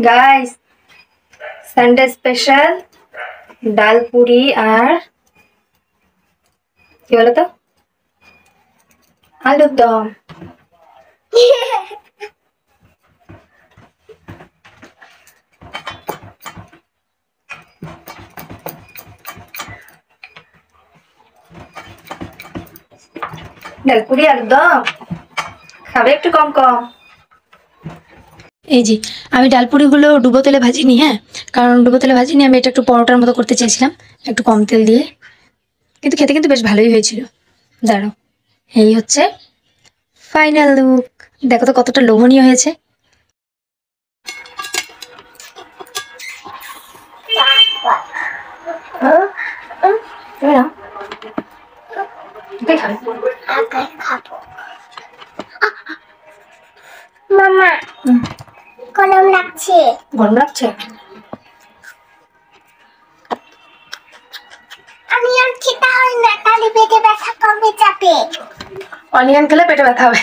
Guys, Sunday special ডাল পুরি আর কি বলো তো, আলুর দম। ডাল পুরি আলুর দম খাবে একটু কম কম। এই যে আমি ডালপুরিগুলো ডুবো তেলে ভাজিনি, হ্যাঁ, কারণ ডুবো তেলে ভাজিনি। আমি এটা একটু পরোটার মতো করতে চেয়েছিলাম, একটু কম তেল দিয়ে, কিন্তু খেতে কিন্তু বেশ ভালোই হয়েছিল। দাঁড়াও, এই হচ্ছে ফাইনাল লুক। দেখো তো কতটা লোভনীয় হয়েছে। মামা গরম লাগছে। গরম লাগছে? আমি আর খেতে হয় না, তাহলে পেটে ব্যথা কমে যাবে। অনিয়ন খেলে পেটে ব্যথা হবে।